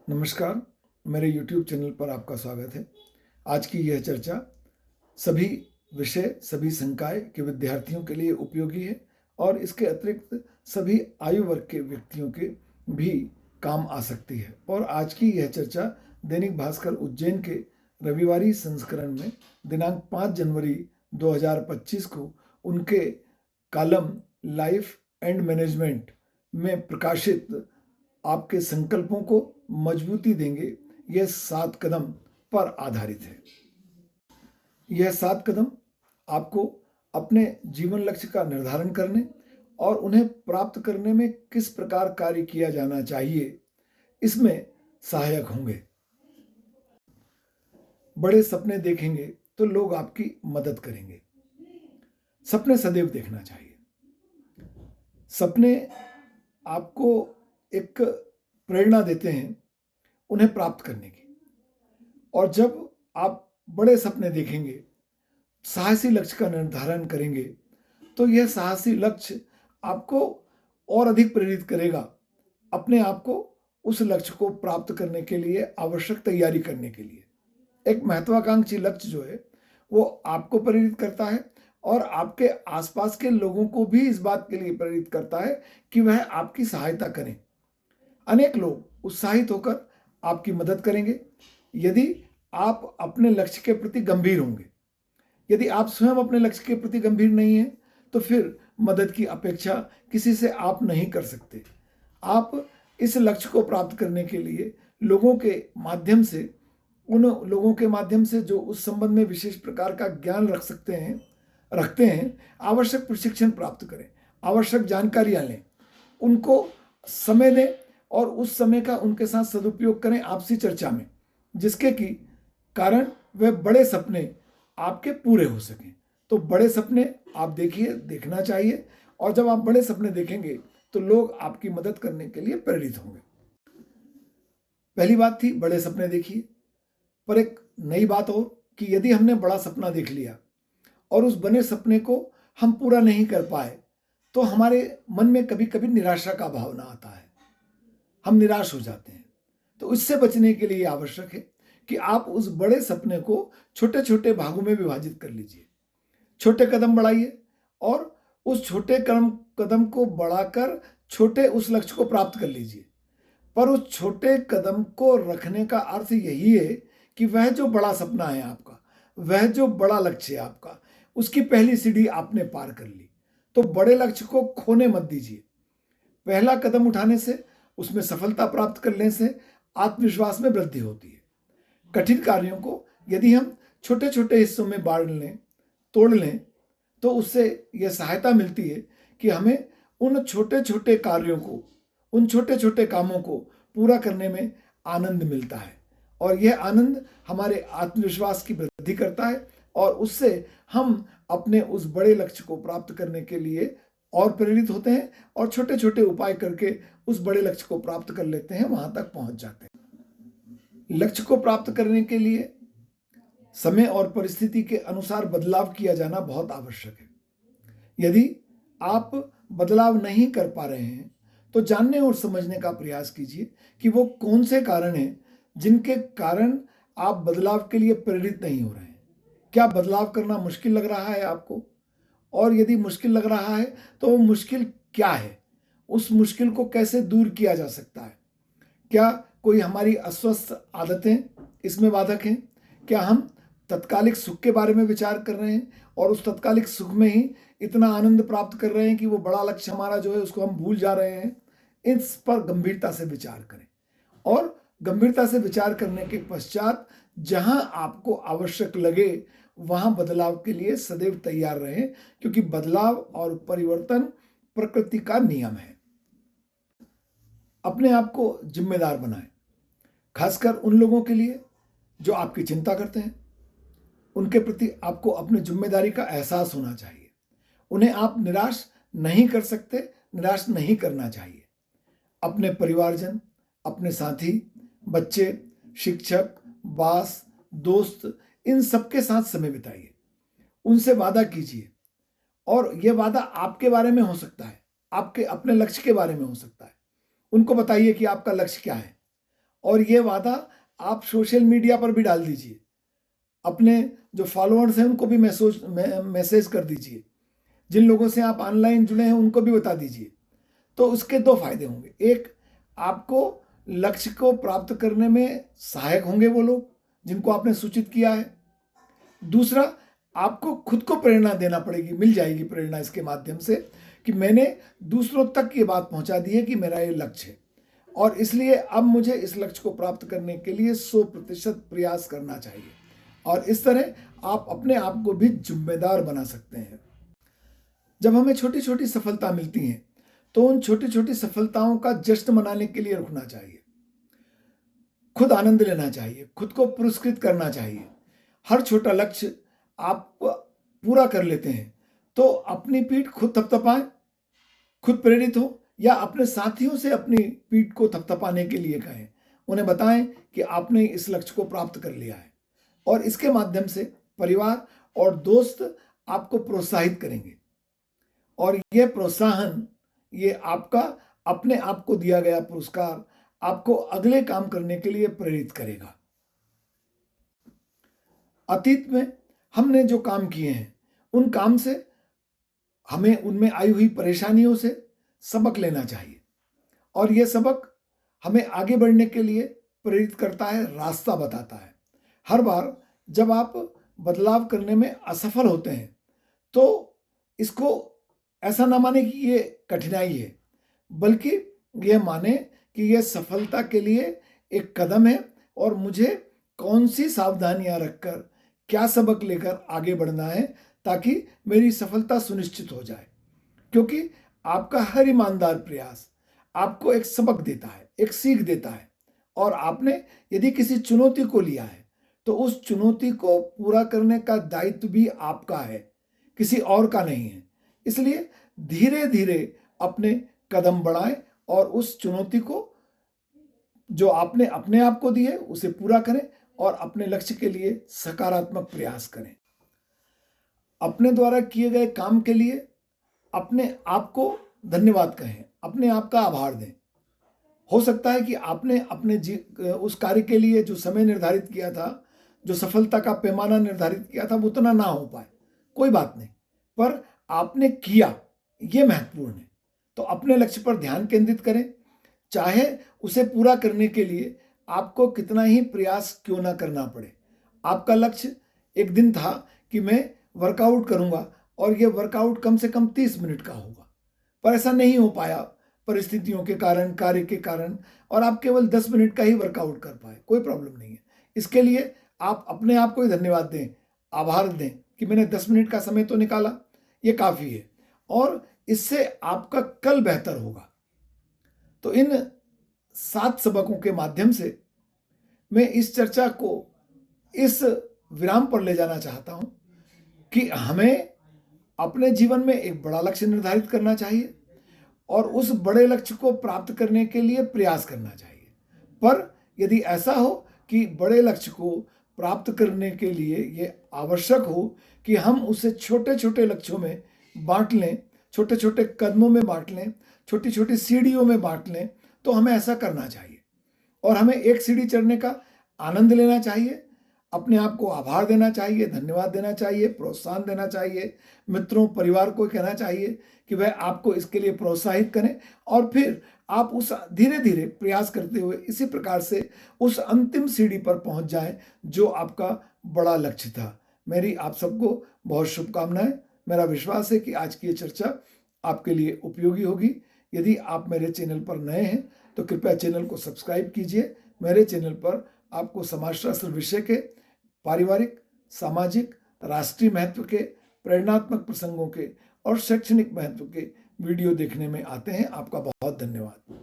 नमस्कार, मेरे YouTube channel पर आपका स्वागत है। आज की यह चर्चा सभी विषय, सभी संकाय के विद्यार्थियों के लिए उपयोगी है और इसके अतिरिक्त सभी आयु वर्ग के व्यक्तियों के भी काम आ सकती है। और आज की यह चर्चा दैनिक भास्कर उज्जैन के रविवारी संस्करण में दिनांक 5 जनवरी 2025 को उनके कॉलम लाइफ एंड मैनेजमेंट में प्रकाशित आपके संकल्पों को मजबूती देंगे, यह 7 कदम पर आधारित है। यह 7 कदम आपको अपने जीवन लक्ष्य का निर्धारण करने और उन्हें प्राप्त करने में किस प्रकार कार्य किया जाना चाहिए, इसमें सहायक होंगे। बड़े सपने देखेंगे तो लोग आपकी मदद करेंगे। सपने सदैव देखना चाहिए। सपने आपको एक प्रेरणा देते हैं उन्हें प्राप्त करने की। और जब आप बड़े सपने देखेंगे, साहसी लक्ष्य का निर्धारण करेंगे, तो यह साहसी लक्ष्य आपको और अधिक प्रेरित करेगा अपने आप को उस लक्ष्य को प्राप्त करने के लिए आवश्यक तैयारी करने के लिए। एक महत्वाकांक्षी लक्ष्य जो है वो आपको प्रेरित करता है और आपके आसपास के लोगों को भी इस बात के लिए प्रेरित करता है कि वह आपकी सहायता करें। अनेक लोग उत्साहित होकर आपकी मदद करेंगे यदि आप अपने लक्ष्य के प्रति गंभीर होंगे। यदि आप स्वयं अपने लक्ष्य के प्रति गंभीर नहीं हैं तो फिर मदद की अपेक्षा किसी से आप नहीं कर सकते। आप इस लक्ष्य को प्राप्त करने के लिए लोगों के माध्यम से, उन लोगों के माध्यम से जो उस संबंध में विशेष प्रकार का ज्ञान रखते हैं, आवश्यक प्रशिक्षण प्राप्त करें, आवश्यक जानकारियां लें, उनको समय दें और उस समय का उनके साथ सदुपयोग करें आपसी चर्चा में, जिसके कि कारण वह बड़े सपने आपके पूरे हो सकें। तो बड़े सपने आप देखना चाहिए और जब आप बड़े सपने देखेंगे तो लोग आपकी मदद करने के लिए प्रेरित होंगे। पहली बात थी बड़े सपने देखिए। पर एक नई बात और कि यदि हमने बड़ा सपना देख लिया और उस बने सपने को हम पूरा नहीं कर पाए तो हमारे मन में कभी कभी निराशा का भावना आता है, हम निराश हो जाते हैं। तो इससे बचने के लिए आवश्यक है कि आप उस बड़े सपने को छोटे छोटे भागों में विभाजित कर लीजिए, छोटे कदम बढ़ाइए और उस छोटे कदम को बढ़ाकर छोटे उस लक्ष्य को प्राप्त कर लीजिए। पर उस छोटे कदम को रखने का अर्थ यही है कि वह जो बड़ा सपना है आपका, वह जो बड़ा लक्ष्य है आपका, उसकी पहली सीढ़ी आपने पार कर ली। तो बड़े लक्ष्य को खोने मत दीजिए। पहला कदम उठाने से, उसमें सफलता प्राप्त करने से आत्मविश्वास में वृद्धि होती है। कठिन कार्यों को यदि हम छोटे छोटे हिस्सों में बांट लें, तोड़ लें, तो उससे यह सहायता मिलती है कि हमें उन छोटे छोटे कार्यों को, उन छोटे छोटे कामों को पूरा करने में आनंद मिलता है और यह आनंद हमारे आत्मविश्वास की वृद्धि करता है और उससे हम अपने उस बड़े लक्ष्य को प्राप्त करने के लिए और प्रेरित होते हैं और छोटे छोटे उपाय करके उस बड़े लक्ष्य को प्राप्त कर लेते हैं, वहां तक पहुंच जाते हैं। लक्ष्य को प्राप्त करने के लिए समय और परिस्थिति के अनुसार बदलाव किया जाना बहुत आवश्यक है। यदि आप बदलाव नहीं कर पा रहे हैं तो जानने और समझने का प्रयास कीजिए कि वो कौन से कारण हैं जिनके कारण आप बदलाव के लिए प्रेरित नहीं हो रहे हैं। क्या बदलाव करना मुश्किल लग रहा है आपको? और यदि मुश्किल लग रहा है तो वो मुश्किल क्या है? उस मुश्किल को कैसे दूर किया जा सकता है? क्या कोई हमारी अस्वस्थ आदतें इसमें बाधक हैं? क्या हम तत्कालिक सुख के बारे में विचार कर रहे हैं और उस तत्कालिक सुख में ही इतना आनंद प्राप्त कर रहे हैं कि वो बड़ा लक्ष्य हमारा जो है उसको हम भूल जा रहे हैं? इस पर गंभीरता से विचार करें और गंभीरता से विचार करने के पश्चात जहां आपको आवश्यक लगे वहां बदलाव के लिए सदैव तैयार रहें, क्योंकि बदलाव और परिवर्तन प्रकृति का नियम है। अपने आप को जिम्मेदार बनाएं, खासकर उन लोगों के लिए जो आपकी चिंता करते हैं। उनके प्रति आपको अपनी जिम्मेदारी का एहसास होना चाहिए। उन्हें आप निराश नहीं कर सकते, निराश नहीं करना चाहिए। अपने परिवारजन, अपने साथी, बच्चे, शिक्षक, बॉस, दोस्त, इन सबके साथ समय बिताइए। उनसे वादा कीजिए और यह वादा आपके बारे में हो सकता है, आपके अपने लक्ष्य के बारे में हो सकता है। उनको बताइए कि आपका लक्ष्य क्या है और ये वादा आप सोशल मीडिया पर भी डाल दीजिए, अपने जो फॉलोअर्स हैं उनको भी मैसेज कर दीजिए, जिन लोगों से आप ऑनलाइन जुड़े हैं उनको भी बता दीजिए। तो उसके दो फायदे होंगे, एक आपको लक्ष्य को प्राप्त करने में सहायक होंगे वो लोग जिनको आपने सूचित किया है। दूसरा, आपको खुद को प्रेरणा देना पड़ेगी, मिल जाएगी प्रेरणा इसके माध्यम से कि मैंने दूसरों तक ये बात पहुंचा दी है कि मेरा ये लक्ष्य है और इसलिए अब मुझे इस लक्ष्य को प्राप्त करने के लिए 100% प्रयास करना चाहिए। और इस तरह आप अपने आप को भी जिम्मेदार बना सकते हैं। जब हमें छोटी छोटी सफलता मिलती हैं तो उन छोटी छोटी सफलताओं का जश्न मनाने के लिए रुकना चाहिए, खुद आनंद लेना चाहिए, खुद को पुरस्कृत करना चाहिए। हर छोटा लक्ष्य आप पूरा कर लेते हैं तो अपनी पीठ खुद थपथपाएं, खुद प्रेरित हो या अपने साथियों से अपनी पीठ को थपथपाने के लिए कहें, उन्हें बताएं कि आपने इस लक्ष्य को प्राप्त कर लिया है। और इसके माध्यम से परिवार और दोस्त आपको प्रोत्साहित करेंगे और यह प्रोत्साहन, ये आपका अपने आप को दिया गया पुरस्कार आपको अगले काम करने के लिए प्रेरित करेगा। अतीत में हमने जो काम किए हैं उन काम से हमें उनमें आई हुई परेशानियों से सबक लेना चाहिए और यह सबक हमें आगे बढ़ने के लिए प्रेरित करता है, रास्ता बताता है। हर बार जब आप बदलाव करने में असफल होते हैं तो इसको ऐसा ना माने कि ये कठिनाई है, बल्कि यह माने कि यह सफलता के लिए एक कदम है और मुझे कौन सी सावधानियां रखकर क्या सबक लेकर आगे बढ़ना है ताकि मेरी सफलता सुनिश्चित हो जाए। क्योंकि आपका हर ईमानदार प्रयास आपको एक सबक देता है, एक सीख देता है और आपने यदि किसी चुनौती को लिया है तो उस चुनौती को पूरा करने का दायित्व भी आपका है, किसी और का नहीं है। इसलिए धीरे धीरे अपने कदम बढ़ाएं और उस चुनौती को जो आपने अपने आप को दी है उसे पूरा करें और अपने लक्ष्य के लिए सकारात्मक प्रयास करें। अपने द्वारा किए गए काम के लिए अपने आप को धन्यवाद कहें, अपने आप का आभार दें। हो सकता है कि आपने अपने उस कार्य के लिए जो समय निर्धारित किया था, जो सफलता का पैमाना निर्धारित किया था, वो उतना ना हो पाए, कोई बात नहीं, पर आपने किया, ये महत्वपूर्ण है। तो अपने लक्ष्य पर ध्यान केंद्रित करें, चाहे उसे पूरा करने के लिए आपको कितना ही प्रयास क्यों ना करना पड़े। आपका लक्ष्य एक दिन था कि मैं वर्कआउट करूंगा और ये वर्कआउट कम से कम 30 मिनट का होगा, पर ऐसा नहीं हो पाया परिस्थितियों के कारण, कार्य के कारण, और आप केवल 10 मिनट का ही वर्कआउट कर पाए। कोई प्रॉब्लम नहीं है। इसके लिए आप अपने आप को ही धन्यवाद दें, आभार दें कि मैंने 10 मिनट का समय तो निकाला, ये काफ़ी है और इससे आपका कल बेहतर होगा। तो इन 7 सबकों के माध्यम से मैं इस चर्चा को इस विराम पर ले जाना चाहता हूं कि हमें अपने जीवन में एक बड़ा लक्ष्य निर्धारित करना चाहिए और उस बड़े लक्ष्य को प्राप्त करने के लिए प्रयास करना चाहिए। पर यदि ऐसा हो कि बड़े लक्ष्य को प्राप्त करने के लिए ये आवश्यक हो कि हम उसे छोटे छोटे लक्ष्यों में बांट लें, छोटे छोटे कदमों में बांट लें, छोटी छोटी सीढ़ियों में बांट लें, तो हमें ऐसा करना चाहिए और हमें एक सीढ़ी चढ़ने का आनंद लेना चाहिए, अपने आप को आभार देना चाहिए, धन्यवाद देना चाहिए, प्रोत्साहन देना चाहिए, मित्रों परिवार को कहना चाहिए कि वह आपको इसके लिए प्रोत्साहित करें और फिर आप उस धीरे धीरे प्रयास करते हुए इसी प्रकार से उस अंतिम सीढ़ी पर पहुंच जाएं जो आपका बड़ा लक्ष्य था। मेरी आप सबको बहुत शुभकामनाएं। मेरा विश्वास है कि आज की ये चर्चा आपके लिए उपयोगी होगी। यदि आप मेरे चैनल पर नए हैं तो कृपया चैनल को सब्सक्राइब कीजिए। मेरे चैनल पर आपको समाजशास्त्र विषय के, पारिवारिक, सामाजिक, राष्ट्रीय महत्व के, प्रेरणात्मक प्रसंगों के और शैक्षणिक महत्व के वीडियो देखने में आते हैं। आपका बहुत धन्यवाद।